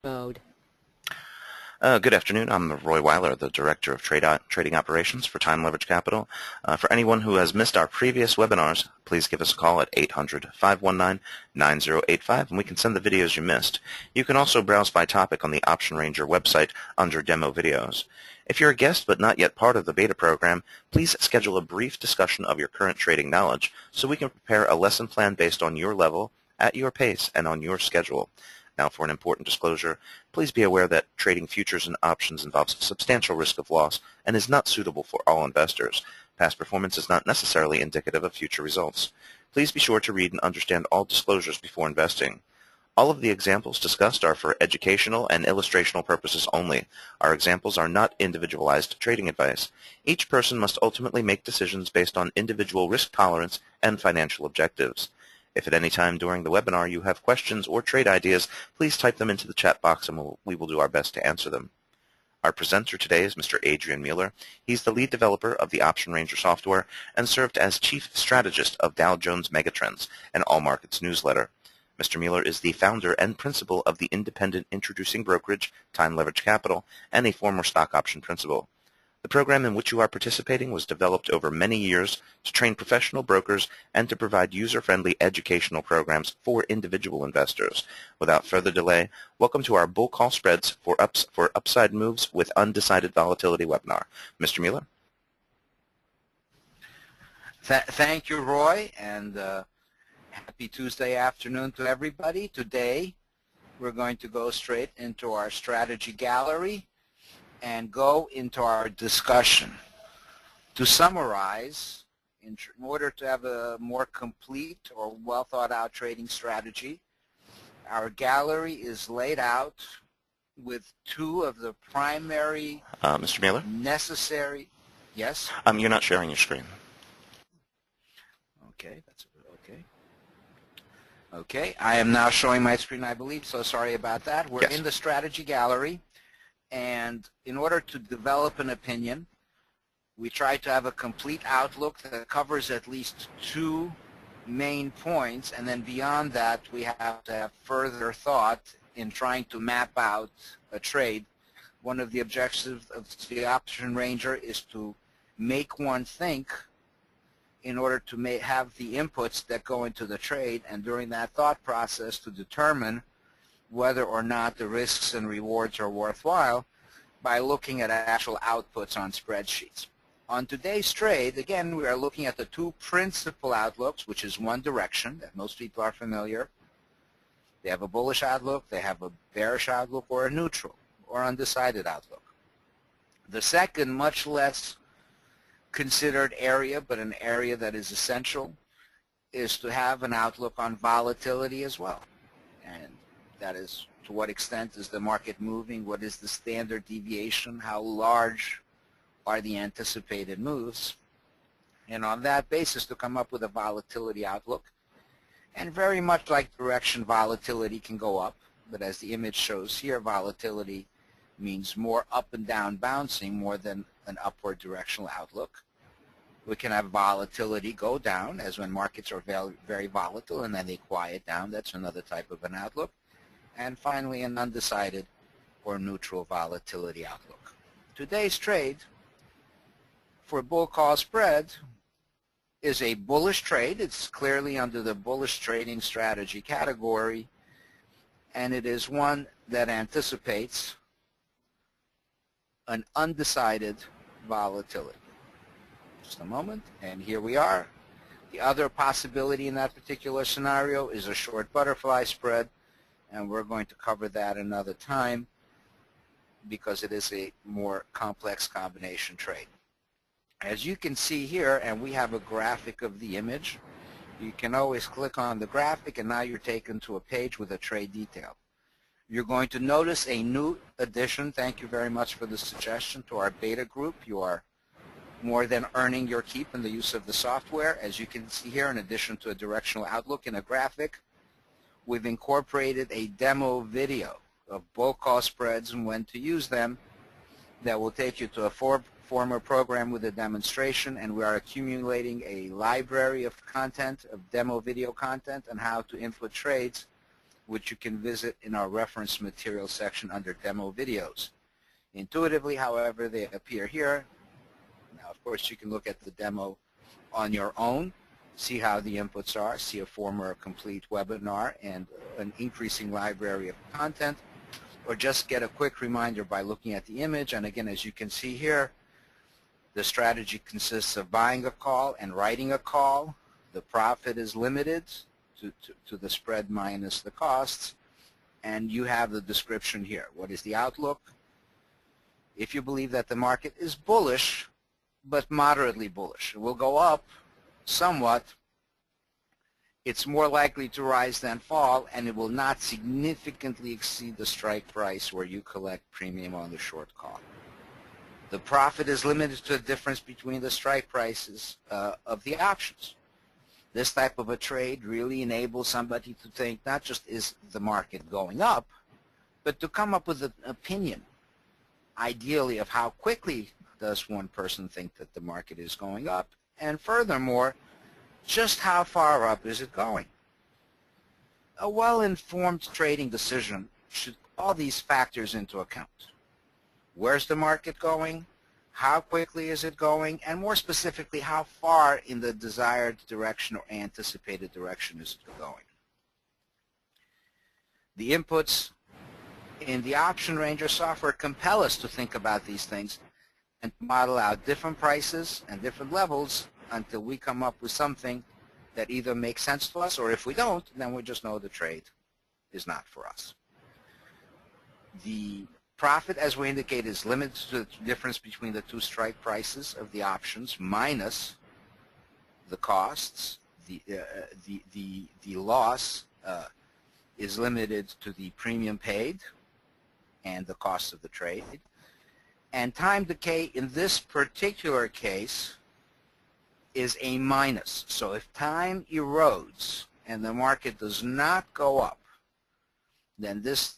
mode. Good afternoon. I'm Roy Weiler, the Director of Trading Operations for Time Leverage Capital. For anyone who has missed our previous webinars, please give us a call at 800-519-9085 and we can send the videos you missed. You can also browse by topic on the Option Ranger website under Demo Videos. If you're a guest but not yet part of the beta program, please schedule a brief discussion of your current trading knowledge so we can prepare a lesson plan based on your level, at your pace, and on your schedule. Now, for an important disclosure, please be aware that trading futures and options involves a substantial risk of loss and is not suitable for all investors. Past performance is not necessarily indicative of future results. Please be sure to read and understand all disclosures before investing. All of the examples discussed are for educational and illustrational purposes only. Our examples are not individualized trading advice. Each person must ultimately make decisions based on individual risk tolerance and financial objectives. If at any time during the webinar you have questions or trade ideas, please type them into the chat box and we will do our best to answer them. Our presenter today is Mr. Adrian Mueller. He's the lead developer of the Option Ranger software and served as chief strategist of Dow Jones Megatrends, an all markets newsletter. Mr. Mueller is the founder and principal of the independent introducing brokerage, Time Leverage Capital, and a former stock option principal. The program in which you are participating was developed over many years to train professional brokers and to provide user-friendly educational programs for individual investors. Without further delay, welcome to our Bull Call Spreads for Upside Moves with Undecided Volatility webinar. Mr. Mueller? Thank you, Roy, and happy Tuesday afternoon to everybody. Today, we're going to go straight into our strategy gallery and go into our discussion. To summarize, in order to have a more complete or well-thought-out trading strategy, our gallery is laid out with two of the primary Mr. Mueller? necessary. Yes? You're not sharing your screen. Okay, that's okay. Okay, I am now showing my screen, I believe, so sorry about that. We're Yes. in the strategy gallery. And in order to develop an opinion, we try to have a complete outlook that covers at least two main points, and then beyond that we have to have further thought in trying to map out a trade. One of the objectives of the Option Ranger is to make one think in order to have the inputs that go into the trade, and during that thought process to determine whether or not the risks and rewards are worthwhile by looking at actual outputs on spreadsheets. On today's trade, again, we are looking at the two principal outlooks, which is one direction that most people are familiar. They have a bullish outlook, they have a bearish outlook, or a neutral or undecided outlook. The second, much less considered area, but an area that is essential, is to have an outlook on volatility as well. And that is, to what extent is the market moving? What is the standard deviation? How large are the anticipated moves? And on that basis, to come up with a volatility outlook. And very much like direction, volatility can go up. But as the image shows here, volatility means more up and down bouncing more than an upward directional outlook. We can have volatility go down, as when markets are very volatile and then they quiet down. That's another type of an outlook. And finally, an undecided or neutral volatility outlook. Today's trade for bull call spread is a bullish trade. It's clearly under the bullish trading strategy category, and it is one that anticipates an undecided volatility. Just a moment, and here we are. The other possibility in that particular scenario is a short butterfly spread, and we're going to cover that another time because it is a more complex combination trade. As you can see here, and we have a graphic of the image, you can always click on the graphic and now you're taken to a page with a trade detail. You're going to notice a new addition, thank you very much for the suggestion, to our beta group. You are more than earning your keep in the use of the software. As you can see here, in addition to a directional outlook and a graphic, we've incorporated a demo video of bull call spreads and when to use them that will take you to a former program with a demonstration, and we are accumulating a library of content, of demo video content, on how to input trades which you can visit in our reference material section under demo videos. Intuitively, however, they appear here. Now, of course, you can look at the demo on your own, see how the inputs are, see a former complete webinar and an increasing library of content, or just get a quick reminder by looking at the image. And again, as you can see here, the strategy consists of buying a call and writing a call. The profit is limited to the spread minus the costs, and you have the description here. What is the outlook? If you believe that the market is bullish, but moderately bullish, it will go up somewhat, it's more likely to rise than fall, and it will not significantly exceed the strike price where you collect premium on the short call. The profit is limited to the difference between the strike prices of the options. This type of a trade really enables somebody to think not just is the market going up, but to come up with an opinion, ideally, of how quickly does one person think that the market is going up, and furthermore, just how far up is it going. A well-informed trading decision should all these factors into account. Where's the market going? How quickly is it going? And more specifically, how far in the desired direction or anticipated direction is it going? The inputs in the Option Ranger software compel us to think about these things and model out different prices and different levels until we come up with something that either makes sense to us, or if we don't, then we just know the trade is not for us. The profit, as we indicate, is limited to the difference between the two strike prices of the options minus the costs. The loss is limited to the premium paid and the cost of the trade. And time decay in this particular case is a minus. So if time erodes and the market does not go up, then this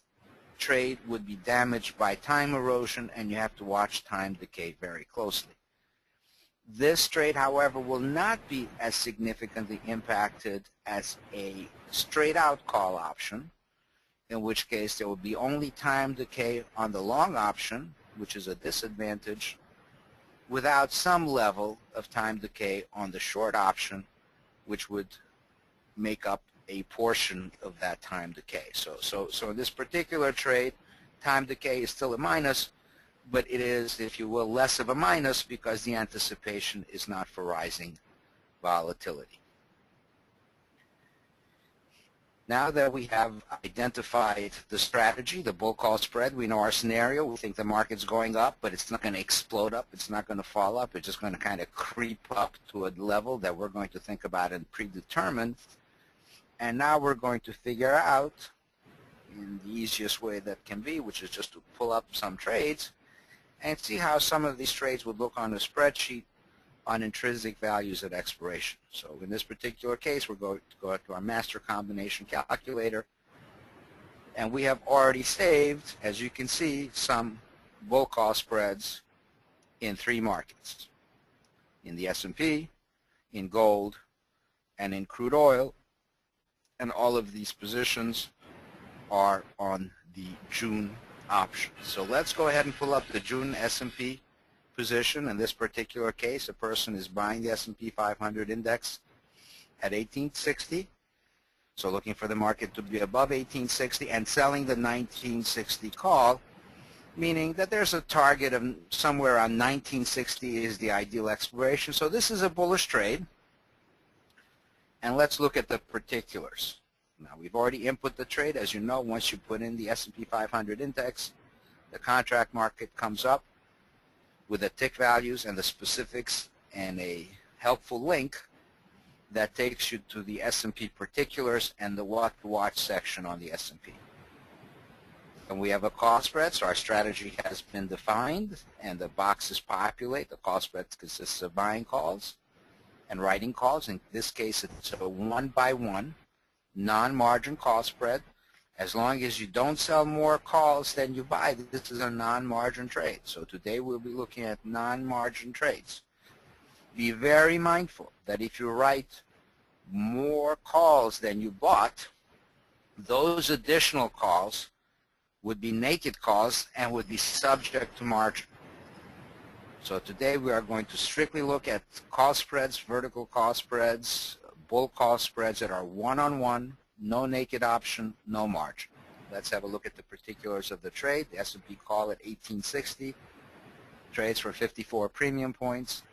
trade would be damaged by time erosion, and you have to watch time decay very closely. This trade, however, will not be as significantly impacted as a straight-out call option, in which case there will be only time decay on the long option, which is a disadvantage, without some level of time decay on the short option, which would make up a portion of that time decay. So in this particular trade, time decay is still a minus, but it is, if you will, less of a minus because the anticipation is not for rising volatility. Now that we have identified the strategy, the bull call spread, we know our scenario. We think the market's going up, but it's not going to explode up. It's not going to fall up. It's just going to kind of creep up to a level that we're going to think about and predetermine. And now we're going to figure out, in the easiest way that can be, which is just to pull up some trades and see how some of these trades would look on a spreadsheet on intrinsic values at expiration. So in this particular case, we're going to go to our master combination calculator, and we have already saved, as you can see, some bull call spreads in 3 markets: in the S&P, in gold, and in crude oil. And all of these positions are on the June option. So let's go ahead and pull up the June S&P position. In this particular case, a person is buying the S&P 500 index at 1860, so looking for the market to be above 1860, and selling the 1960 call, meaning that there's a target of somewhere around 1960 is the ideal expiration. So this is a bullish trade. And let's look at the particulars. Now, we've already input the trade. As you know, once you put in the S&P 500 index, the contract market comes up with the tick values and the specifics and a helpful link that takes you to the S&P particulars and the what to watch section on the S&P. And we have a call spread, so our strategy has been defined and the boxes populate. The call spread consists of buying calls and writing calls. In this case, it's a 1-by-1 non-margin call spread. As long as you don't sell more calls than you buy, this is a non-margin trade. So today we'll be looking at non-margin trades. Be very mindful that if you write more calls than you bought, Those additional calls would be naked calls and would be subject to margin. So today we are going to strictly look at call spreads, vertical call spreads, bull call spreads that are one-on-one, no naked option, no margin. Let's have a look at the particulars of the trade. The S&P call at 1860, trades for 54 premium points.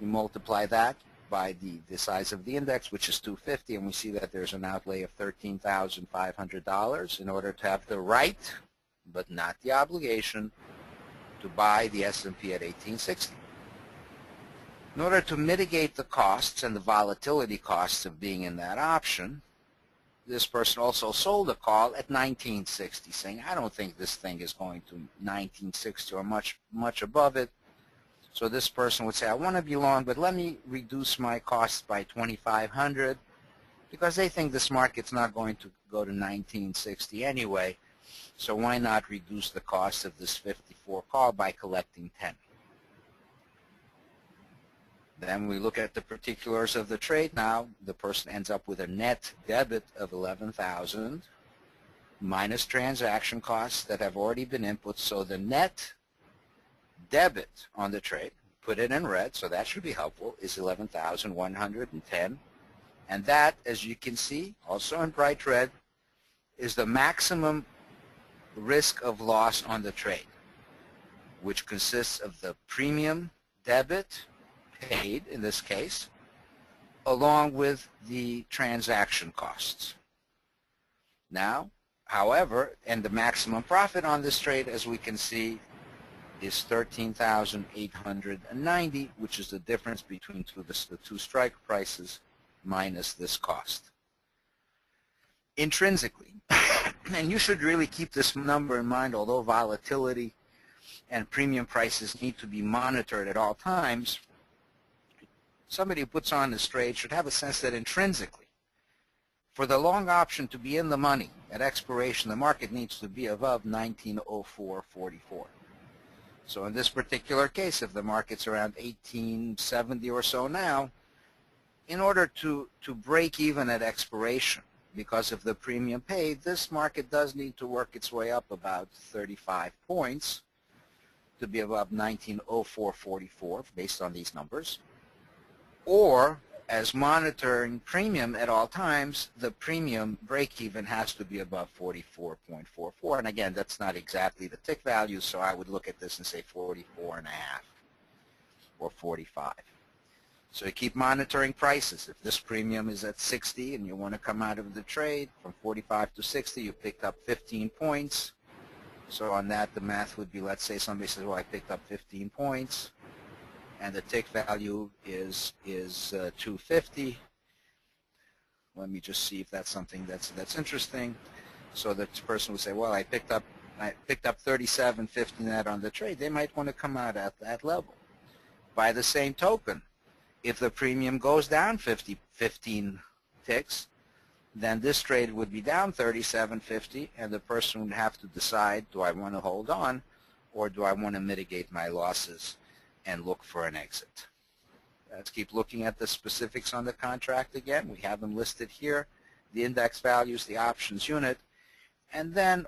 We multiply that by the size of the index, which is 250, and we see that there's an outlay of $13,500 in order to have the right, but not the obligation, to buy the S&P at 1860. In order to mitigate the costs and the volatility costs of being in that option, this person also sold a call at 1960, saying, I don't think this thing is going to 1960 or much above it. So this person would say, I want to be long, but let me reduce my costs by 2,500 because they think this market's not going to go to 1960 anyway. So why not reduce the cost of this 54 call by collecting 10? Then we look at the particulars of the trade. Now the person ends up with a net debit of 11,000 minus transaction costs that have already been input. So the net debit on the trade, put it in red, so that should be helpful, is 11,110. And that, as you can see, also in bright red, is the maximum risk of loss on the trade, which consists of the premium debit paid in this case, along with the transaction costs. Now, however, and the maximum profit on this trade, as we can see, is 13,890, which is the difference between the two strike prices minus this cost. Intrinsically, and you should really keep this number in mind, although volatility and premium prices need to be monitored at all times, somebody who puts on this trade should have a sense that intrinsically, for the long option to be in the money at expiration, the market needs to be above 1904.44. So in this particular case, if the market's around 1870 or so now, in order to break even at expiration, because of the premium paid, this market does need to work its way up about 35 points to be above 1904.44 based on these numbers. Or, as monitoring premium at all times, the premium break-even has to be above 44.44. And again, that's not exactly the tick value, so I would look at this and say 44.5 or 45. So you keep monitoring prices. If this premium is at 60 and you want to come out of the trade from 45 to 60, you picked up 15 points. So on that, the math would be, let's say somebody says, well, I picked up 15 points, and the tick value is 250. Let me just see if that's something that's interesting. So the person would say, well, I picked up 37.50 net on the trade. They might want to come out at that level. By the same token, if the premium goes down 15 ticks, then this trade would be down 37.50, and the person would have to decide, do I want to hold on or do I want to mitigate my losses and look for an exit? Let's keep looking at the specifics on the contract again. We have them listed here, the index values, the options unit, and then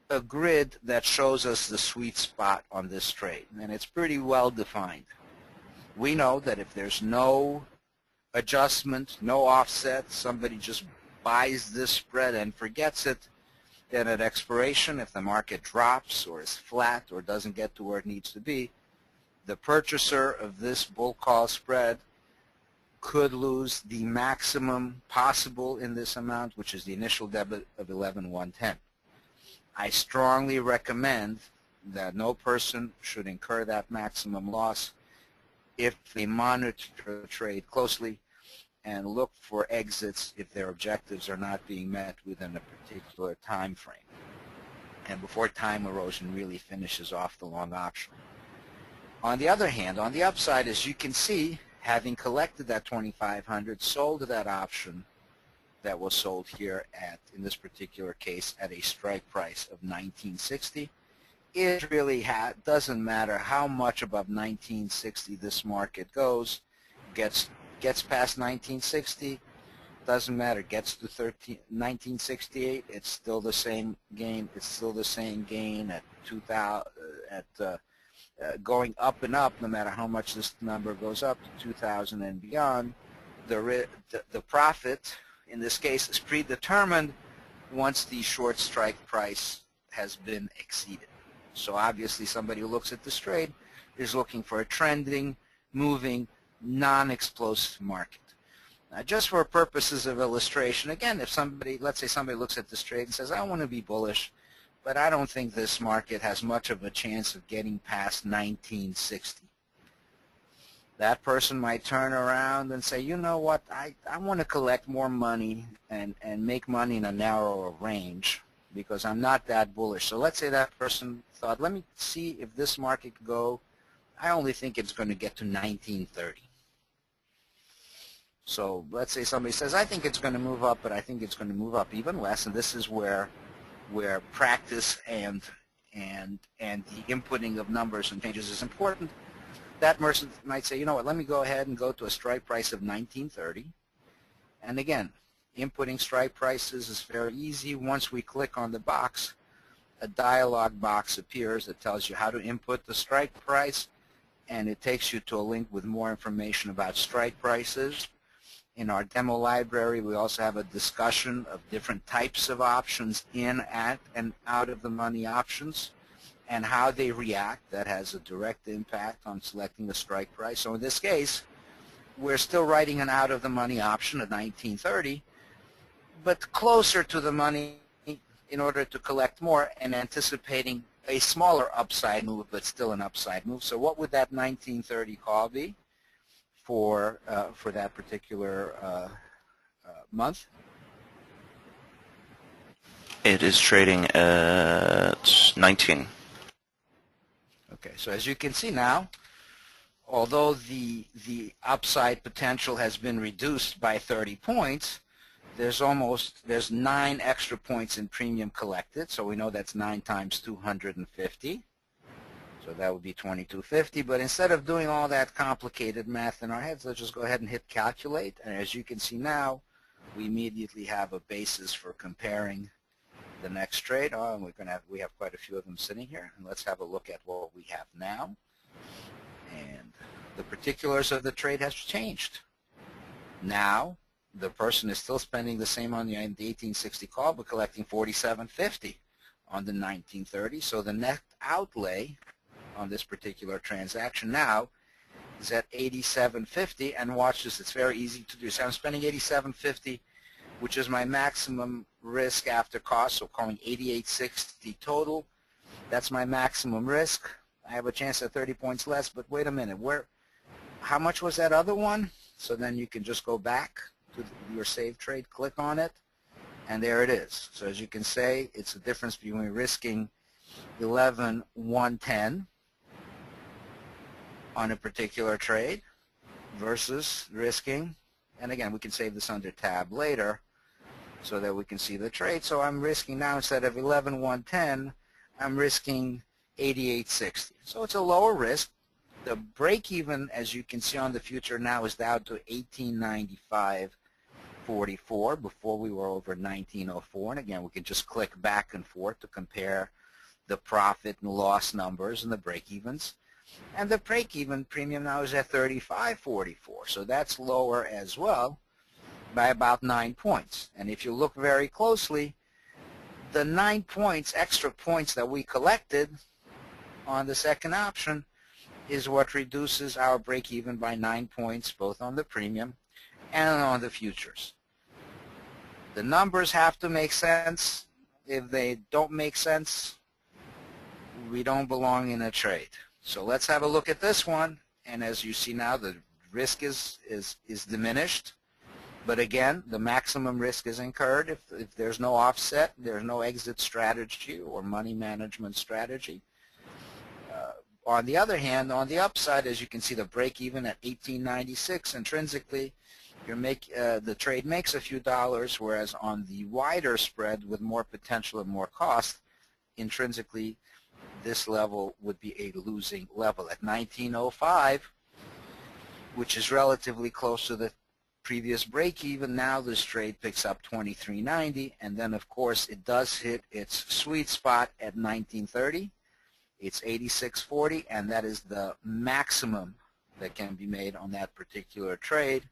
a grid that shows us the sweet spot on this trade, and it's pretty well defined. We know that if there's no adjustment, no offset, somebody just buys this spread and forgets it, then at expiration, if the market drops or is flat or doesn't get to where it needs to be, the purchaser of this bull call spread could lose the maximum possible in this amount, which is the initial debit of 11,110. I strongly recommend that no person should incur that maximum loss if they monitor the trade closely and look for exits if their objectives are not being met within a particular time frame and before time erosion really finishes off the long option. On the other hand, on the upside, as you can see, having collected that 2,500, sold that option that was sold here at, in this particular case, at a strike price of 1960. It really doesn't matter how much above 1960 this market goes, gets past 1960, doesn't matter. Gets to 1968, it's still the same gain. It's still the same gain at 2000 going up and up. No matter how much this number goes up to 2000 and beyond, the profit in this case is predetermined once the short strike price has been exceeded. So obviously somebody who looks at this trade is looking for a trending, moving, non-explosive market. Now, just for purposes of illustration, again, if somebody, let's say somebody looks at this trade and says, I want to be bullish, but I don't think this market has much of a chance of getting past 1960. That person might turn around and say, you know what, I want to collect more money and make money in a narrower range because I'm not that bullish. So let's say that person thought, let me see if this market could go, I only think it's going to get to 1930. So let's say somebody says, I think it's going to move up, but I think it's going to move up even less, and this is where practice and the inputting of numbers and changes is important. That person might say, you know what, let me go ahead and go to a strike price of 1930. And again, inputting strike prices is very easy. Once we click on the box, a dialog box appears that tells you how to input the strike price, and it takes you to a link with more information about strike prices. In our demo library, we also have a discussion of different types of options in, at, and out of the money options and how they react. That has a direct impact on selecting the strike price. So in this case, we're still writing an out of the money option at 1930, but closer to the money in order to collect more and anticipating a smaller upside move, but still an upside move. So what would that 1930 call be for that particular month? It is trading at 19. Okay, so as you can see now, although the upside potential has been reduced by 30 points, there's 9 extra points in premium collected, so we know that's 9 times 250. So that would be 2250, but instead of doing all that complicated math in our heads, let's just go ahead and hit calculate. And as you can see now, we immediately have a basis for comparing the next trade. Oh, and we have quite a few of them sitting here. And let's have a look at what we have now. And the particulars of the trade has changed. Now, the person is still spending the same money on the 1860 call, but collecting 4750 on the 1930. So the net outlay on this particular transaction now is at 8750, and watch this, it's very easy to do. So I'm spending 8750, which is my maximum risk after cost, so calling 8860 total. That's my maximum risk. I have a chance at 30 points less, but wait a minute, how much was that other one? So then you can just go back to your save trade, click on it, and there it is. So as you can say, it's the difference between risking 11,110 on a particular trade versus risking, and again, we can save this under tab later so that we can see the trade. So I'm risking now, instead of 11,110, I'm risking 8860. So it's a lower risk. The break even, as you can see on the future now, is down to 1895.44. Before we were over 1904, and again, we can just click back and forth to compare the profit and loss numbers and the break evens. And the break-even premium now is at 35.44, so that's lower as well by about 9 points. And if you look very closely, the 9 points, extra points that we collected on the second option is what reduces our break-even by 9 points, both on the premium and on the futures. The numbers have to make sense. If they don't make sense, we don't belong in a trade. So let's have a look at this one, and as you see now, the risk is diminished, but again, the maximum risk is incurred if there's no offset, there's no exit strategy or money management strategy. On the other hand, on the upside, as you can see, the break even at 1896 intrinsically, the trade makes a few dollars, whereas on the wider spread with more potential and more cost, intrinsically this level would be a losing level at 1905, which is relatively close to the previous break even. Now this trade picks up 23.90, and then of course it does hit its sweet spot at 19.30. It's 86.40, and that is the maximum that can be made on that particular trade,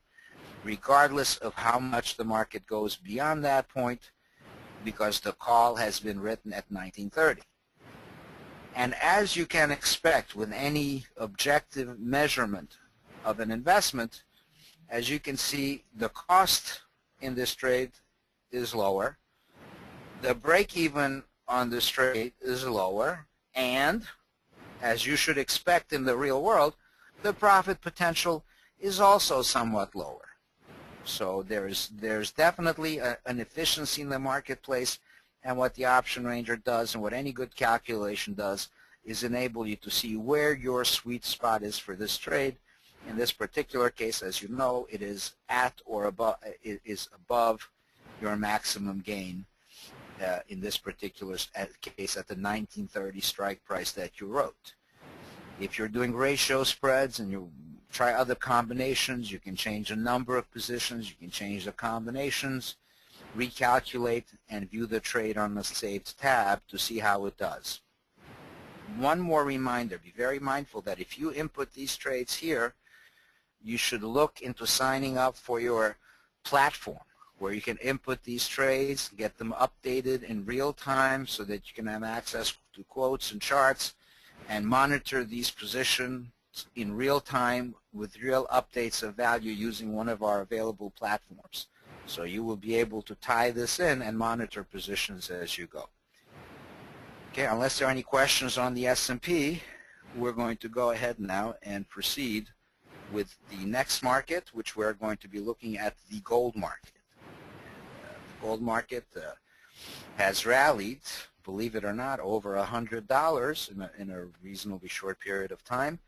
regardless of how much the market goes beyond that point, because the call has been written at 19.30. And as you can expect with any objective measurement of an investment, as you can see, the cost in this trade is lower, the break-even on this trade is lower, and as you should expect in the real world, the profit potential is also somewhat lower. So there's definitely an efficiency in the marketplace, and what the option ranger does and what any good calculation does is enable you to see where your sweet spot is for this trade. In this particular case, as you know, it is at or above, it is above your maximum gain in this particular case at the 19.30 strike price that you wrote. If you're doing ratio spreads and you try other combinations, you can change the number of positions, you can change the combinations, recalculate, and view the trade on the saved tab to see how it does. One more reminder, be very mindful that if you input these trades here, you should look into signing up for your platform where you can input these trades, get them updated in real time so that you can have access to quotes and charts and monitor these positions in real time with real updates of value using one of our available platforms. So you will be able to tie this in and monitor positions as you go. Okay, unless there are any questions on the S&P, we're going to go ahead now and proceed with the next market, which we're going to be looking at the gold market. The gold market has rallied, believe it or not, over $100 in a reasonably short period of time,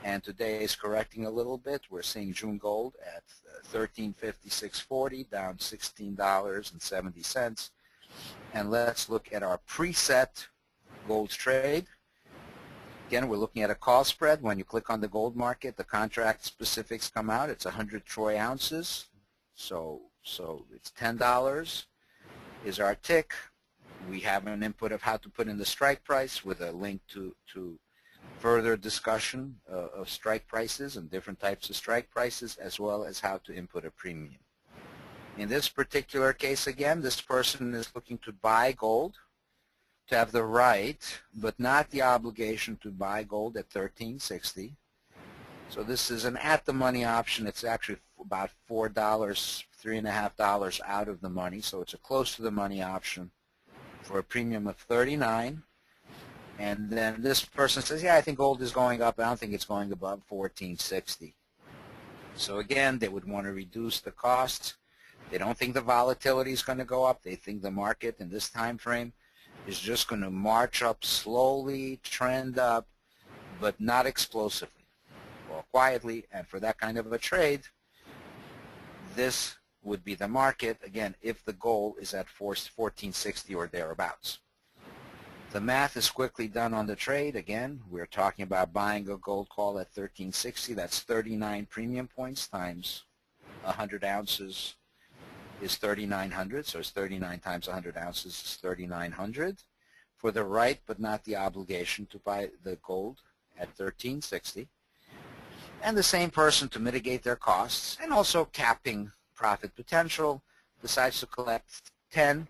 and today is correcting a little bit. We're seeing June gold at $1356.40, down $16.70. And let's look at our preset gold trade. Again, we're looking at a call spread. When you click on the gold market, the contract specifics come out. It's 100 troy ounces, so it's $10 is our tick. We have an input of how to put in the strike price with a link to further discussion of strike prices and different types of strike prices, as well as how to input a premium. In this particular case, again, this person is looking to buy gold, to have the right but not the obligation to buy gold at $13.60. So this is an at-the-money option. It's actually about $4, $3.50 out of the money, so it's a close to the money option for a premium of $39. And then this person says, yeah, I think gold is going up. I don't think it's going above $14.60. So again, they would want to reduce the costs. They don't think the volatility is going to go up. They think the market in this time frame is just going to march up slowly, trend up, but not explosively, or quietly. And for that kind of a trade, this would be the market, again, if the goal is at $14.60 or thereabouts. The math is quickly done on the trade. Again, we're talking about buying a gold call at $13.60. That's 39 premium points times 100 ounces is 3,900. So it's 39 times 100 ounces is 3,900 for the right but not the obligation to buy the gold at $13.60. And the same person, to mitigate their costs and also capping profit potential, decides to collect $10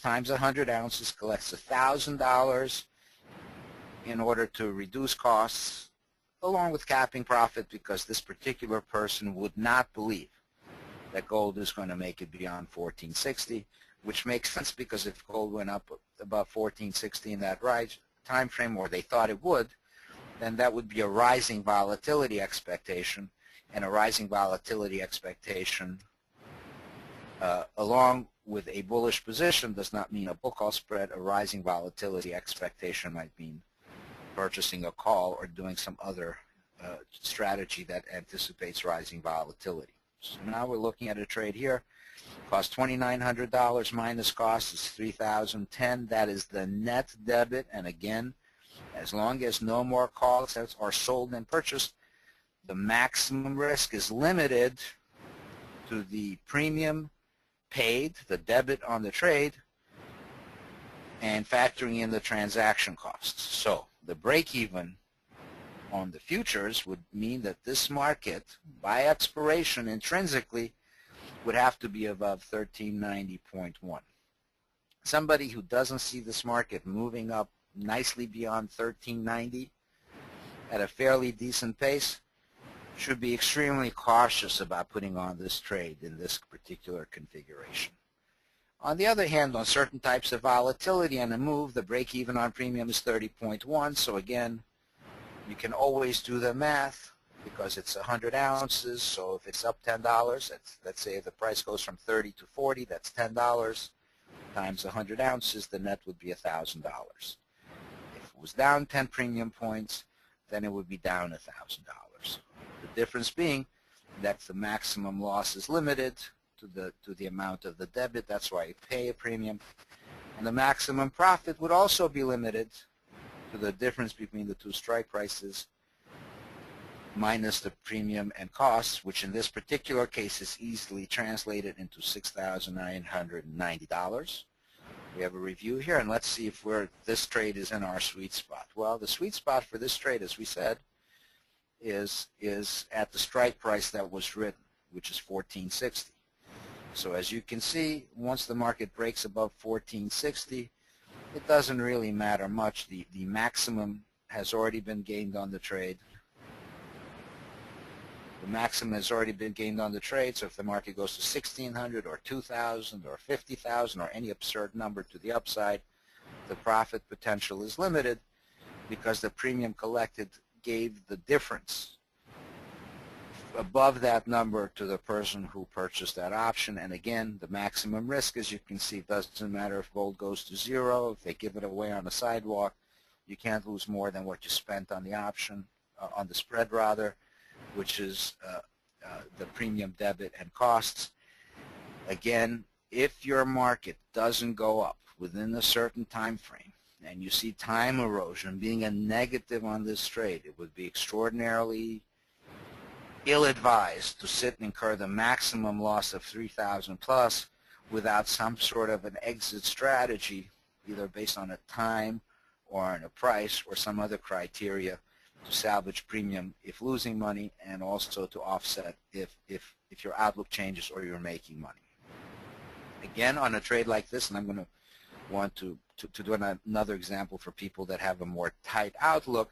times 100 ounces, collects $1,000 in order to reduce costs, along with capping profit, because this particular person would not believe that gold is going to make it beyond $14.60, which makes sense because if gold went up above $14.60 in that time frame, or they thought it would, then that would be a rising volatility expectation, and a rising volatility expectation along with a bullish position does not mean a bull call spread. A rising volatility expectation might mean purchasing a call or doing some other strategy that anticipates rising volatility. So now we're looking at a trade here. Cost $2,900 minus cost is $3,010. That is the net debit. And again, as long as no more calls are sold and purchased, the maximum risk is limited to the premium paid, the debit on the trade, and factoring in the transaction costs. So the break-even on the futures would mean that this market, by expiration intrinsically, would have to be above 1390.1. Somebody who doesn't see this market moving up nicely beyond 1390 at a fairly decent pace should be extremely cautious about putting on this trade in this particular configuration. On the other hand, on certain types of volatility and a move, the break-even on premium is 30.1. So again, you can always do the math because it's 100 ounces. So if it's up $10, let's say if the price goes from 30 to 40, that's $10 times 100 ounces. The net would be $1,000. If it was down 10 premium points, then it would be down $1,000. The difference being that the maximum loss is limited to the amount of the debit. That's why you pay a premium. And the maximum profit would also be limited to the difference between the two strike prices minus the premium and costs, which in this particular case is easily translated into $6,990. We have a review here, and let's see if this trade is in our sweet spot. Well, the sweet spot for this trade, as we said, is at the strike price that was written, which is 1460. So as you can see, once the market breaks above 1460, it doesn't really matter much. The maximum has already been gained on the trade. The maximum has already been gained on the trade, so if the market goes to 1,600 or 2,000 or 50,000 or any absurd number to the upside, the profit potential is limited because the premium collected gave the difference above that number to the person who purchased that option. And again, the maximum risk, as you can see, doesn't matter if gold goes to zero. If they give it away on the sidewalk, you can't lose more than what you spent on the option, on the spread rather, which is the premium debit and costs. Again, if your market doesn't go up within a certain time frame and you see time erosion being a negative on this trade, it would be extraordinarily ill-advised to sit and incur the maximum loss of 3,000 plus without some sort of an exit strategy, either based on a time or on a price or some other criteria to salvage premium if losing money, and also to offset if your outlook changes or you're making money. Again, on a trade like this, and I'm going to want to do another example for people that have a more tight outlook.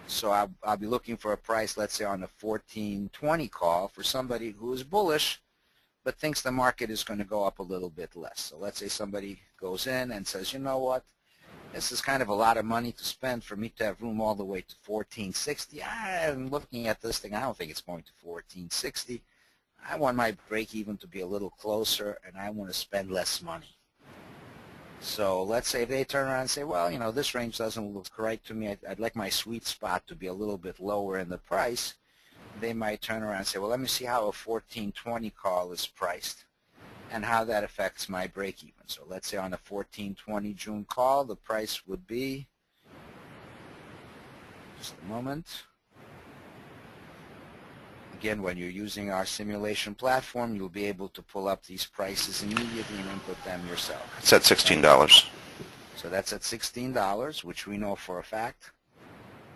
So I'll be looking for a price, let's say on a 1420 call for somebody who is bullish but thinks the market is going to go up a little bit less. So let's say somebody goes in and says, you know what, this is kind of a lot of money to spend for me to have room all the way to 1460. I'm looking at this thing, I don't think it's going to 1460. I want my break even to be a little closer, and I want to spend less money. So let's say they turn around and say, well, you know, this range doesn't look right to me. I'd like my sweet spot to be a little bit lower in the price. They might turn around and say, well, let me see how a 1420 call is priced and how that affects my break even. So let's say on a 1420 June call, the price would be, just a moment. Again, when you're using our simulation platform, you'll be able to pull up these prices immediately and input them yourself. It's at $16. So that's at $16, which we know for a fact.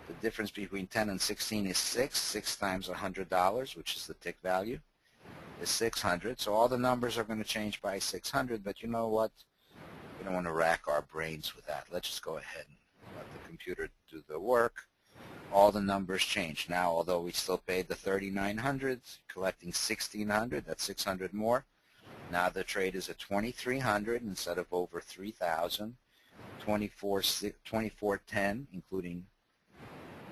The difference between 10 and 16 is 6. 6 times $100, which is the tick value, is 600. So all the numbers are going to change by 600, but you know what? We don't want to rack our brains with that. Let's just go ahead and let the computer do the work. All the numbers change. Now, although we still paid the 3,900, collecting 1,600, that's 600 more. Now the trade is at 2,300 instead of over 3,000. 2410,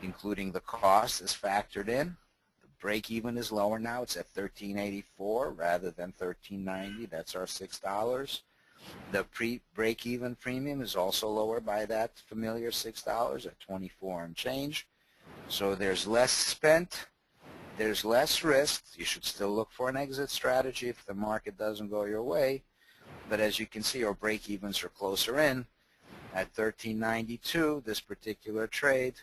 including the cost, is factored in. The break even is lower now. It's at 1384 rather than 1390. That's our $6. The break even premium is also lower by that familiar $6 at 24 and change. So there's less spent, there's less risk. You should still look for an exit strategy if the market doesn't go your way. But as you can see, our break-evens are closer in. At 1392, this particular trade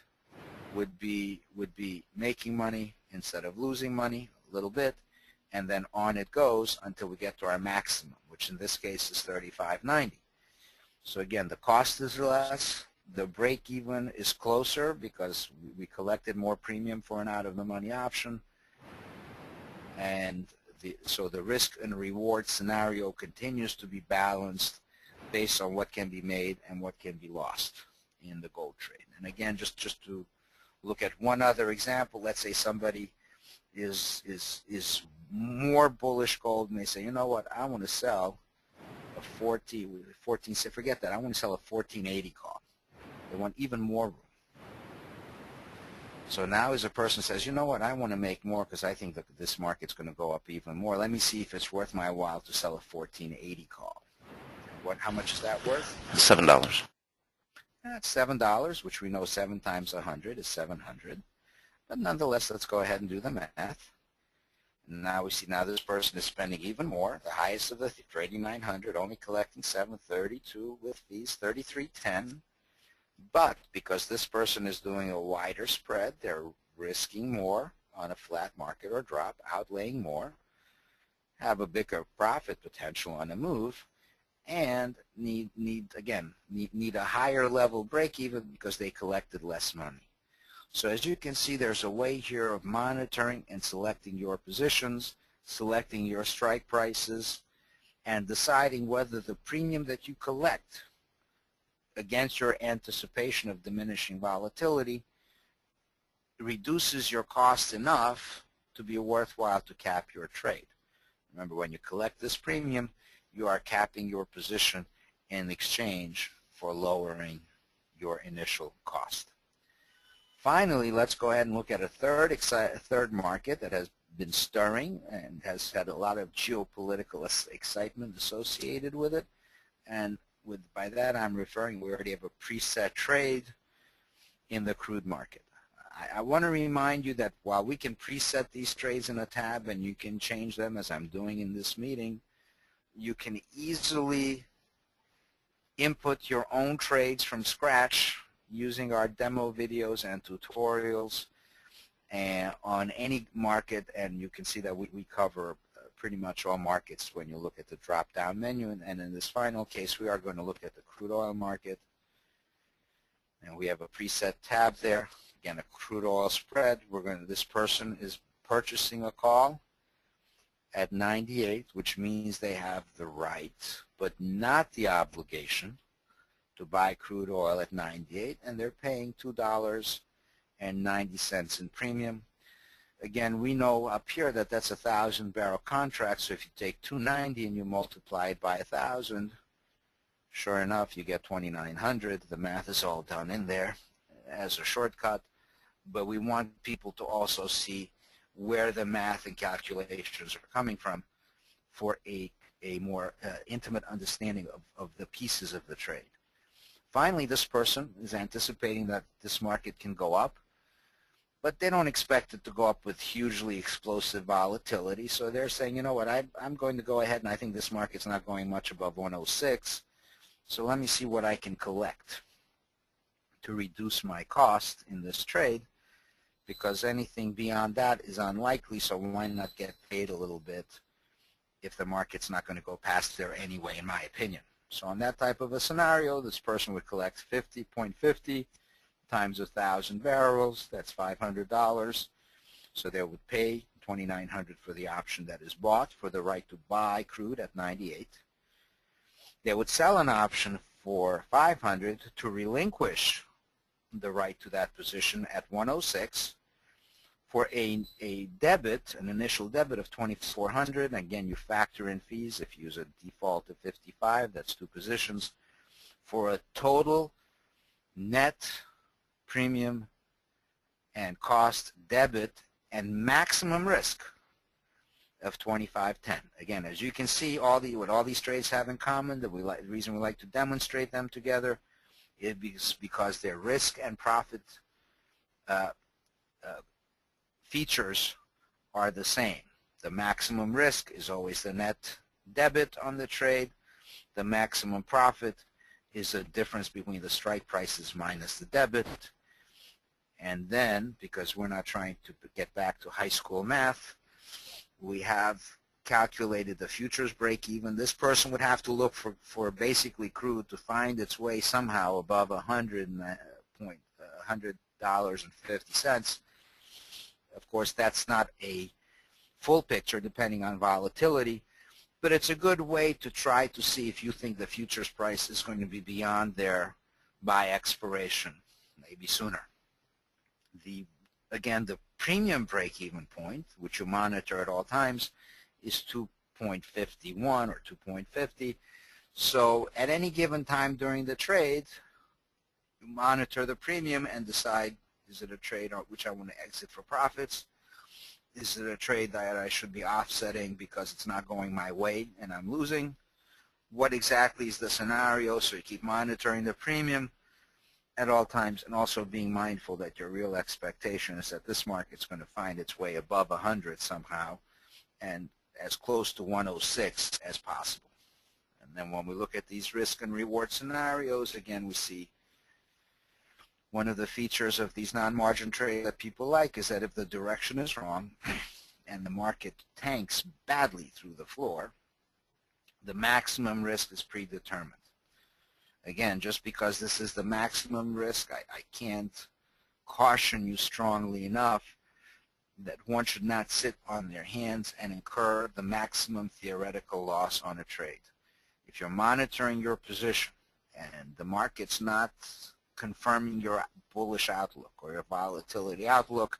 would be making money instead of losing money a little bit. and then on it goes until we get to our maximum, which in this case is 35.90. So again, the cost is less, the break-even is closer because we collected more premium for an out-of-the-money option, and so the risk and reward scenario continues to be balanced based on what can be made and what can be lost in the gold trade. And again, just to look at one other example, let's say somebody is more bullish gold, and they say, you know what, I want to sell a 14, forget that, I want to sell a 1480 call. They want even more room. So now as a person says, you know what, I want to make more because I think that this market's going to go up even more. Let me see if it's worth my while to sell a 1480 call. How much is that worth? $7. That's $7, which we know 7 times 100 is 700. But nonetheless, let's go ahead and do the math. Now we see now this person is spending even more. The highest of the trading 900, only collecting 732 with fees, 33.10. But because this person is doing a wider spread, they're risking more on a flat market or drop, outlaying more, have a bigger profit potential on a move, and need a higher level break even because they collected less money. So as you can see, there's a way here of monitoring and selecting your positions, selecting your strike prices, and deciding whether the premium that you collect against your anticipation of diminishing volatility reduces your cost enough to be worthwhile to cap your trade. Remember, when you collect this premium, you are capping your position in exchange for lowering your initial cost. Finally, let's go ahead and look at a third market that has been stirring and has had a lot of geopolitical excitement associated with it. And by that I'm referring, we already have a preset trade in the crude market. I want to remind you that while we can preset these trades in a tab and you can change them as I'm doing in this meeting, you can easily input your own trades from scratch using our demo videos and tutorials and on any market, and you can see that we cover pretty much all markets when you look at the drop-down menu. And in this final case, we are going to look at the crude oil market, and we have a preset tab there. Again, a crude oil spread. This person is purchasing a call at 98, which means they have the right but not the obligation to buy crude oil at 98, and they're paying $2.90 in premium. Again, we know up here that that's a 1,000-barrel contract, so if you take 290 and you multiply it by 1,000, sure enough, you get 2,900. The math is all done in there as a shortcut, but we want people to also see where the math and calculations are coming from for a more intimate understanding of the pieces of the trade. Finally, this person is anticipating that this market can go up, but they don't expect it to go up with hugely explosive volatility, so they're saying, you know what, I'm going to go ahead, and I think this market's not going much above 106, so let me see what I can collect to reduce my cost in this trade, because anything beyond that is unlikely, so why not get paid a little bit if the market's not going to go past there anyway, in my opinion. So on that type of a scenario, this person would collect 50.50 times 1,000 barrels. That's $500. So they would pay $2,900 for the option that is bought for the right to buy crude at 98. They would sell an option for $500 to relinquish the right to that position at 106 for a debit, an initial debit of $2,400. Again, you factor in fees. If you use a default of 55, that's 2 positions, for a total net premium and cost debit and maximum risk of 25.10. Again, as you can see, what all these trades have in common, the reason we like to demonstrate them together is because their risk and profit features are the same. The maximum risk is always the net debit on the trade. The maximum profit is the difference between the strike prices minus the debit. And then, because we're not trying to get back to high school math, We have calculated the futures break even. This person would have to look for basically crude to find its way somehow above $100.50. Of course, that's not a full picture depending on volatility, but it's a good way to try to see if you think the futures price is going to be beyond there by expiration, maybe sooner. Again, the premium break-even point, which you monitor at all times, is 2.51 or 2.50. So at any given time during the trade, you monitor the premium and decide, is it a trade which I want to exit for profits? Is it a trade that I should be offsetting because it's not going my way and I'm losing? What exactly is the scenario? So you keep monitoring the premium at all times, and also being mindful that your real expectation is that this market's going to find its way above 100 somehow and as close to 106 as possible. And then when we look at these risk and reward scenarios, again, we see one of the features of these non-margin trades that people like is that if the direction is wrong and the market tanks badly through the floor, the maximum risk is predetermined. Again, just because this is the maximum risk, I can't caution you strongly enough that one should not sit on their hands and incur the maximum theoretical loss on a trade. If you're monitoring your position and the market's not confirming your bullish outlook or your volatility outlook,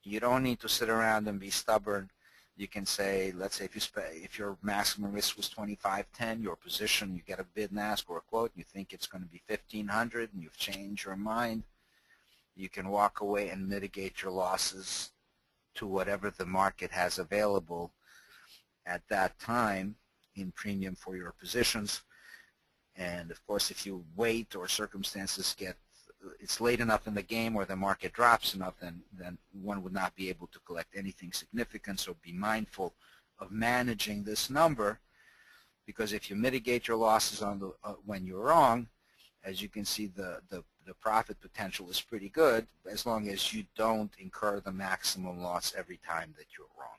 you don't need to sit around and be stubborn. You can say, let's say if your maximum risk was 25.10, your position, you get a bid and ask or a quote, you think it's going to be 1,500 and you've changed your mind, you can walk away and mitigate your losses to whatever the market has available at that time in premium for your positions. And of course, if you wait or circumstances it's late enough in the game or the market drops enough, then one would not be able to collect anything significant. So be mindful of managing this number, because if you mitigate your losses on the when you're wrong, as you can see, the profit potential is pretty good as long as you don't incur the maximum loss every time that you're wrong.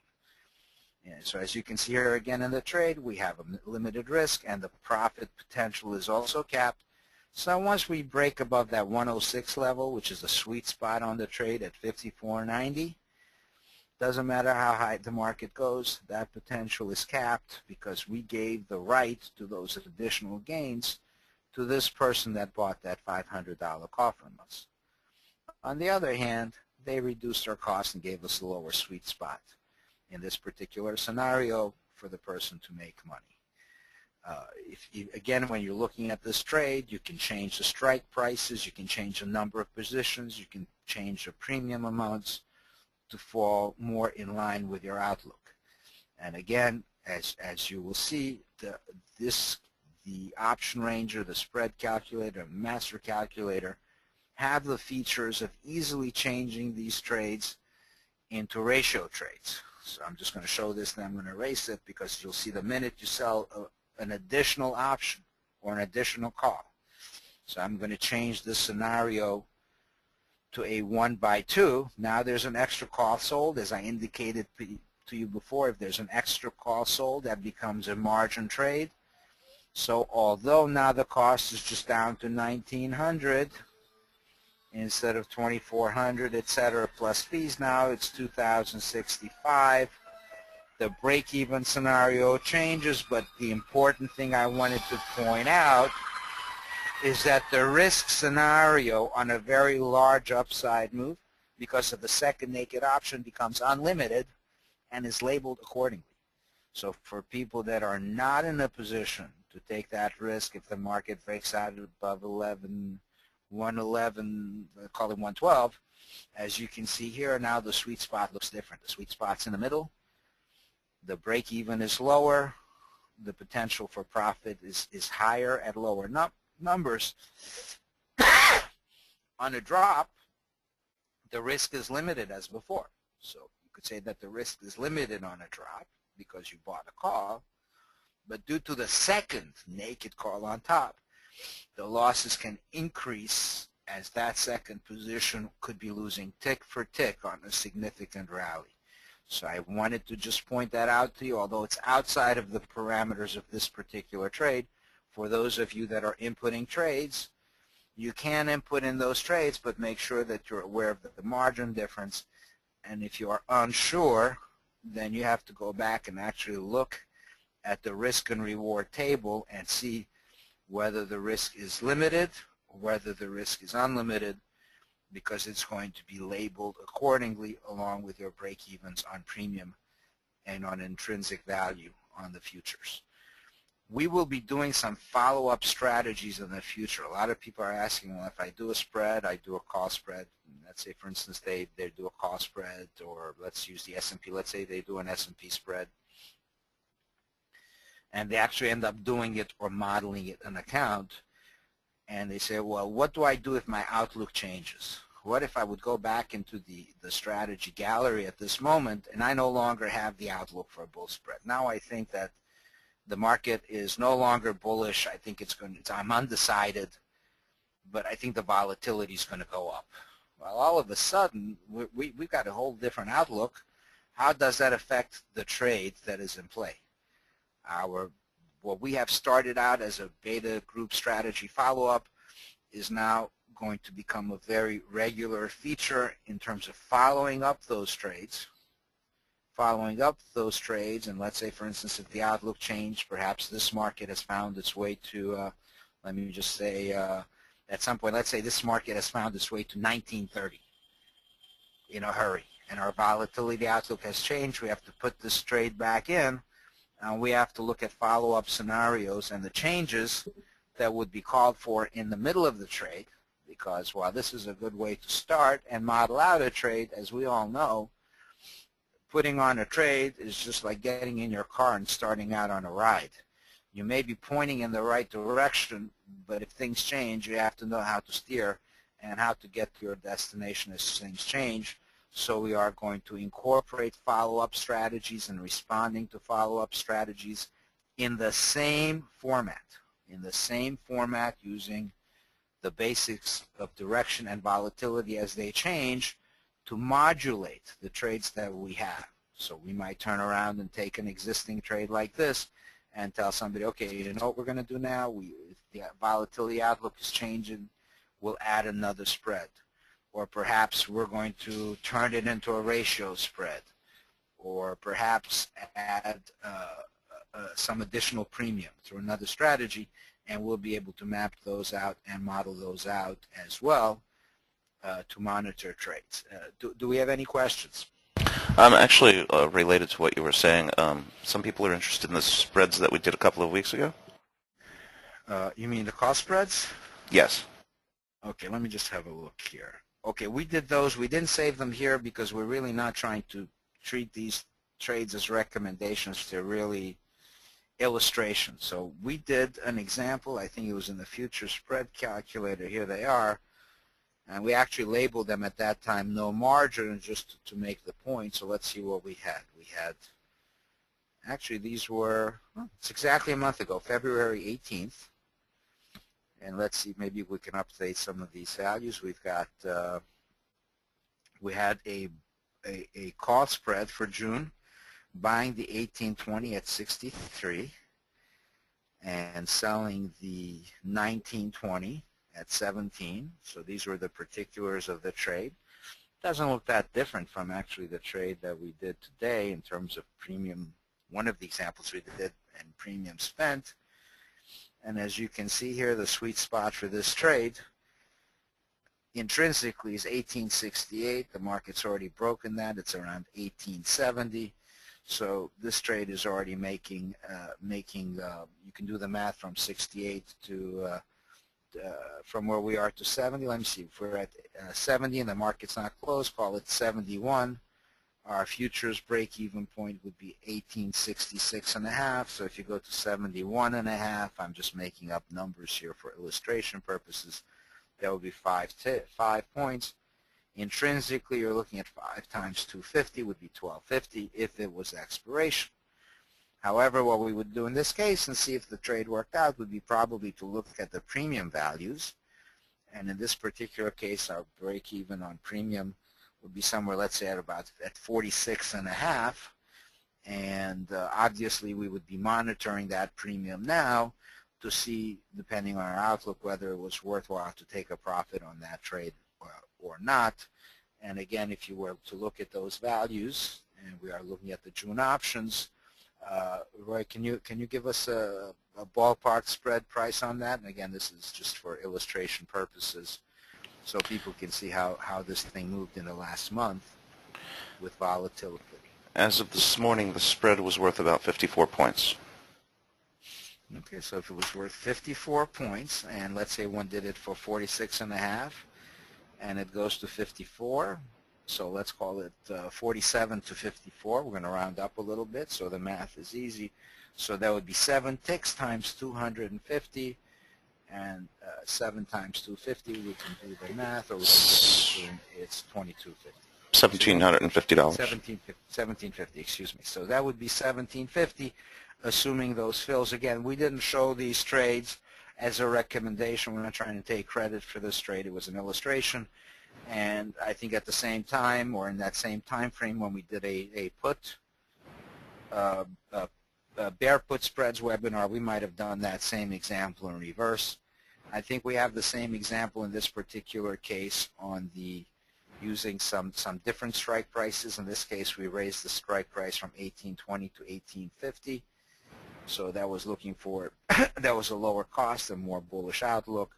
And so as you can see here again in the trade, we have a limited risk and the profit potential is also capped. So once we break above that 106 level, which is a sweet spot on the trade at 54.90, doesn't matter how high the market goes, that potential is capped because we gave the right to those additional gains to this person that bought that $500 call from us. On the other hand, they reduced our cost and gave us a lower sweet spot in this particular scenario for the person to make money. Again, when you're looking at this trade, you can change the strike prices, you can change the number of positions, you can change the premium amounts to fall more in line with your outlook. And again, as you will see, the option ranger, the spread calculator, master calculator have the features of easily changing these trades into ratio trades. So I'm just going to show this, then I'm going to erase it, because you'll see the minute you sell an additional option or an additional call. So I'm going to change this scenario to a 1/2. Now there's an extra call sold. As I indicated to you before, if there's an extra call sold, that becomes a margin trade. So although now the cost is just down to 1,900 instead of 2,400, etc., plus fees, now it's 2,065. The break-even scenario changes, but the important thing I wanted to point out is that the risk scenario on a very large upside move, because of the second naked option, becomes unlimited and is labeled accordingly. So for people that are not in a position to take that risk, if the market breaks out above 111, call it 112, as you can see here, now the sweet spot looks different. The sweet spot's in the middle. The break-even is lower. The potential for profit is higher at lower numbers. On a drop, the risk is limited as before. So you could say that the risk is limited on a drop because you bought a call, but due to the second naked call on top, the losses can increase as that second position could be losing tick for tick on a significant rally. So I wanted to just point that out to you, although it's outside of the parameters of this particular trade. For those of you that are inputting trades, you can input in those trades, but make sure that you're aware of the margin difference. And if you are unsure, then you have to go back and actually look at the risk and reward table and see whether the risk is limited or whether the risk is unlimited, because it's going to be labeled accordingly along with your break-evens on premium and on intrinsic value on the futures. We will be doing some follow-up strategies in the future. A lot of people are asking, well, if I do a spread, I do a call spread. Let's say, for instance, they do a call spread, or let's use the S&P. Let's say they do an S&P spread, and they actually end up doing it or modeling it an account. And they say, well, what do I do if my outlook changes? What if I would go back into the strategy gallery at this moment and I no longer have the outlook for a bull spread? Now I think that the market is no longer bullish. I think I'm undecided, but I think the volatility is going to go up. Well, all of a sudden, we've got a whole different outlook. How does that affect the trade that is in play? What we have started out as a beta group strategy follow-up is now going to become a very regular feature in terms of following up those trades. And let's say, for instance, if the outlook changed, perhaps this market has found its way to, let me just say, at some point, let's say this market has found its way to 1930 in a hurry, and our volatility outlook has changed. We have to put this trade back in, and we have to look at follow-up scenarios and the changes that would be called for in the middle of the trade, because while this is a good way to start and model out a trade, as we all know, putting on a trade is just like getting in your car and starting out on a ride. You may be pointing in the right direction, but if things change, you have to know how to steer and how to get to your destination as things change. So we are going to incorporate follow-up strategies and responding to follow-up strategies in the same format, using the basics of direction and volatility as they change to modulate the trades that we have. So we might turn around and take an existing trade like this and tell somebody, okay, you know what we're going to do now? If the volatility outlook is changing, we'll add another spread. Or perhaps we're going to turn it into a ratio spread. Or perhaps add some additional premium through another strategy, and we'll be able to map those out and model those out as well to monitor trades. Do we have any questions? Actually, related to what you were saying, some people are interested in the spreads that we did a couple of weeks ago. You mean the call spreads? Yes. Okay, let me just have a look here. Okay, we did those. We didn't save them here because we're really not trying to treat these trades as recommendations. They're really illustrations. So we did an example. I think it was in the future spread calculator. Here they are. And we actually labeled them at that time no margin, just to make the point. So let's see what we had. We had, actually these were, it's exactly a month ago, February 18th. And let's see, maybe we can update some of these values. We've got, we had a call spread for June, buying the 1820 at 63 and selling the 1920 at 17. So these were the particulars of the trade. Doesn't look that different from actually the trade that we did today in terms of premium. One of the examples we did and premium spent. And as you can see here, the sweet spot for this trade intrinsically is 1868. The market's already broken that. It's around 1870. So this trade is already making, you can do the math from 68 to, from where we are to 70. Let me see, if we're at 70 and the market's not closed, call it 71. Our futures break-even point would be 1866.5. So if you go to 71.5, I'm just making up numbers here for illustration purposes, that would be 5 points. Intrinsically, you're looking at 5 times 250 would be 1250 if it was expiration. However, what we would do in this case and see if the trade worked out would be probably to look at the premium values. And in this particular case, our break-even on premium would be somewhere, let's say, at 46.5, and obviously we would be monitoring that premium now to see, depending on our outlook, whether it was worthwhile to take a profit on that trade or not. And again, if you were to look at those values, and we are looking at the June options, Roy, can you give us a ballpark spread price on that? And again, this is just for illustration purposes, so people can see how this thing moved in the last month with volatility. As of this morning, the spread was worth about 54 points. Okay, so if it was worth 54 points, and let's say one did it for 46.5, and it goes to 54, so let's call it 47 to 54. We're going to round up a little bit, so the math is easy. So that would be 7 ticks times 250, and 7 times 250, we can do the math, or we can do it's 2250. $1,750. 1750, excuse me. So that would be 1750, assuming those fills. Again, we didn't show these trades as a recommendation. We're not trying to take credit for this trade. It was an illustration. And I think at the same time, or in that same time frame, when we did a bear put spreads webinar, we might have done that same example in reverse. I think we have the same example in this particular case on the using some different strike prices. In this case, we raised the strike price from 1820 to 1850. So that was looking for that was a lower cost and more bullish outlook.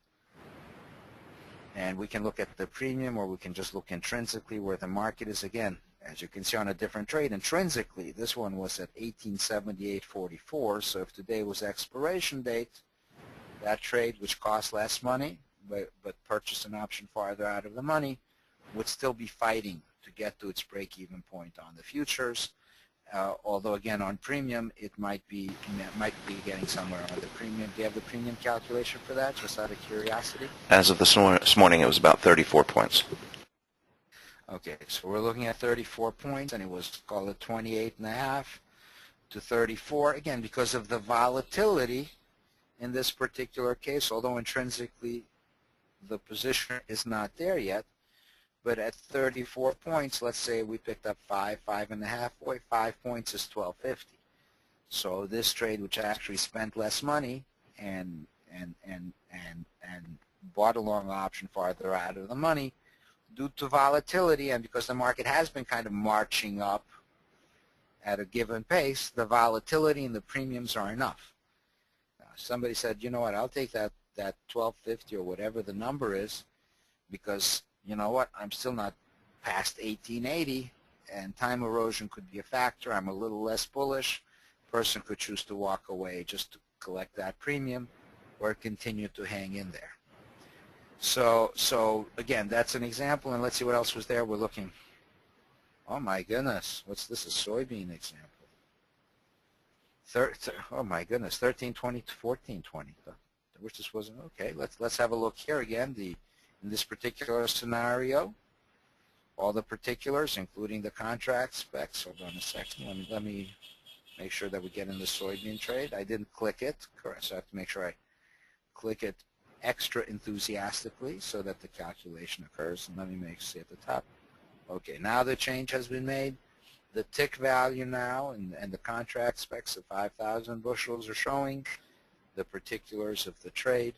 And we can look at the premium, or we can just look intrinsically where the market is. Again, as you can see on a different trade, intrinsically, this one was at 1878.44. So if today was expiration date, that trade, which cost less money, but purchased an option farther out of the money, would still be fighting to get to its break-even point on the futures. Although again, on premium, it might be getting somewhere on the premium. Do you have the premium calculation for that, just out of curiosity? As of this morning, it was about 34 points. Okay, so we're looking at 34 points, and it was, call it 28.5 to 34. Again, because of the volatility in this particular case, although intrinsically the position is not there yet, but at 34 points, let's say we picked up 5.5. Boy, 5 points is 1250. So this trade, which actually spent less money and bought a long option farther out of the money, due to volatility, and because the market has been kind of marching up at a given pace, the volatility and the premiums are enough. Somebody said, you know what, I'll take that 1250 or whatever the number is, because you know what, I'm still not past 1880, and time erosion could be a factor. I'm a little less bullish. Person could choose to walk away just to collect that premium, or continue to hang in there. So again, that's an example, and let's see what else was there. We're looking. Oh my goodness, what's this? A soybean example. Oh my goodness, 1320 to 1420. I wish this wasn't okay. Let's have a look here again. In this particular scenario, all the particulars, including the contract specs. Hold on a second. Let me make sure that we get in the soybean trade. I didn't click it. Correct. So I have to make sure I click it extra enthusiastically so that the calculation occurs. And let me see at the top. Okay, now the change has been made. The tick value now and the contract specs of 5,000 bushels are showing the particulars of the trade.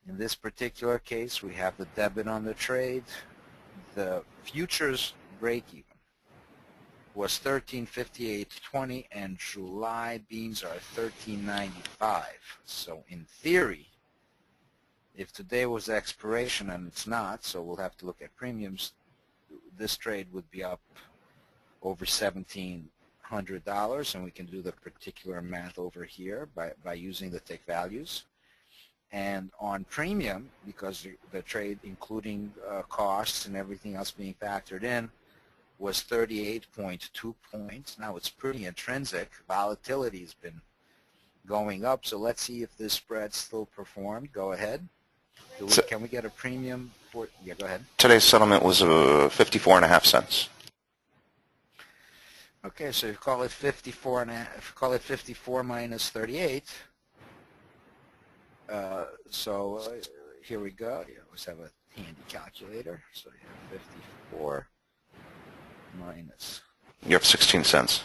In this particular case, we have the debit on the trade. The futures break-even was 1358.20, and July beans are 1395. So in theory, if today was expiration, and it's not, so we'll have to look at premiums, this trade would be up over $1,700, and we can do the particular math over here by using the tick values. And on premium, because the trade, including costs and everything else being factored in, was 38.2 points. Now it's pretty intrinsic. Volatility has been going up, so let's see if this spread still performed. Go ahead. Can we get a premium for? Yeah, go ahead. Today's settlement was 54.5 cents. Okay, so you call it 54 and call it 54 minus 38. So here we go. Yeah, let's have a handy calculator. So you have 54 minus You have 16 cents.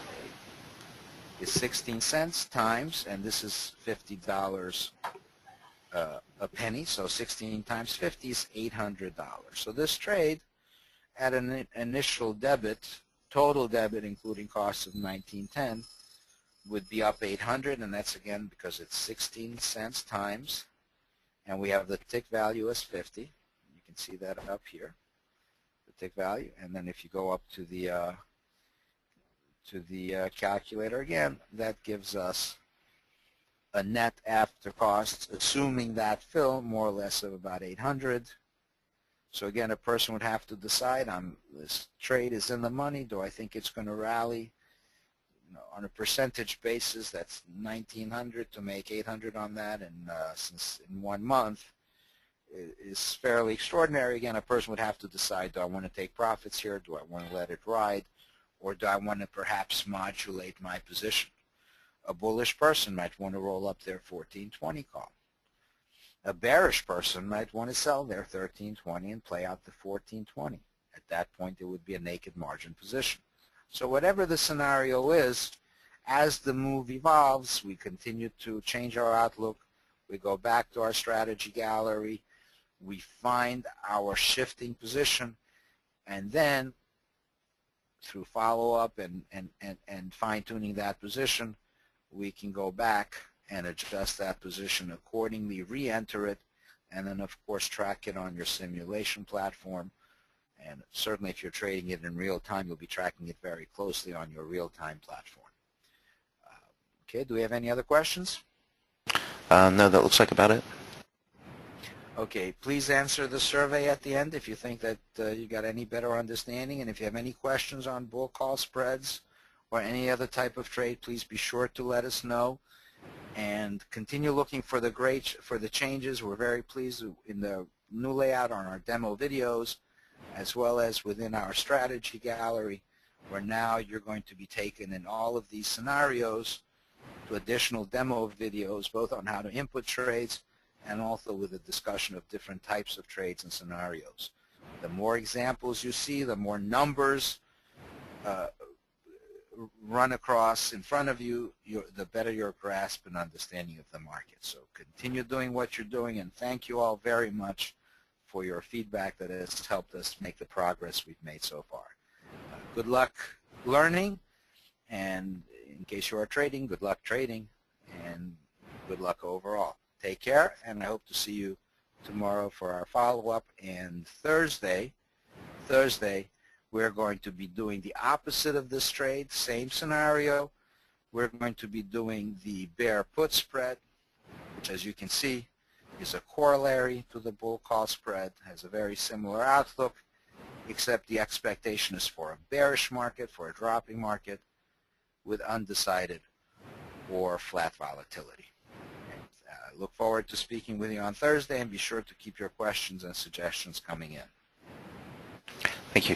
is 16 cents times, and this is $50 a penny, so 16 times 50 is $800. So this trade at an initial debit, total debit including costs of $19.10, would be up 800, and that's again because it's 16 cents times, and we have the tick value as 50. You can see that up here, the tick value, and then if you go up to the calculator again, that gives us a net after costs, assuming that fill, more or less of about 800. So again, a person would have to decide, this trade is in the money. Do I think it's going to rally? On a percentage basis, that's 1,900 to make 800 on that, and since in 1 month is fairly extraordinary, again, a person would have to decide, do I want to take profits here? Do I want to let it ride? Or do I want to perhaps modulate my position? A bullish person might want to roll up their 1420 call. A bearish person might want to sell their 1320 and play out the 1420. At that point, it would be a naked margin position. So whatever the scenario is, as the move evolves, we continue to change our outlook. We go back to our strategy gallery. We find our shifting position, and then through follow-up and fine-tuning that position, we can go back and adjust that position accordingly, re-enter it, and then of course track it on your simulation platform. And certainly if you're trading it in real time, you'll be tracking it very closely on your real-time platform. Okay, do we have any other questions? No, that looks like about it. Okay, please answer the survey at the end if you think that you got any better understanding, and if you have any questions on bull call spreads or any other type of trade, please be sure to let us know and continue looking for the changes. We're very pleased in the new layout on our demo videos, as well as within our strategy gallery, where now you're going to be taken in all of these scenarios to additional demo videos, both on how to input trades and also with a discussion of different types of trades and scenarios. The more examples you see, the more numbers run across in front of you, the better your grasp and understanding of the market. So continue doing what you're doing, and thank you all very much for your feedback that has helped us make the progress we've made so far. Good luck learning, and in case you are trading, good luck trading, and good luck overall. Take care, and I hope to see you tomorrow for our follow-up. And Thursday, we're going to be doing the opposite of this trade, same scenario. We're going to be doing the bear put spread, which as you can see is a corollary to the bull call spread, has a very similar outlook, except the expectation is for a bearish market, for a dropping market with undecided or flat volatility. I look forward to speaking with you on Thursday, and be sure to keep your questions and suggestions coming in. Thank you.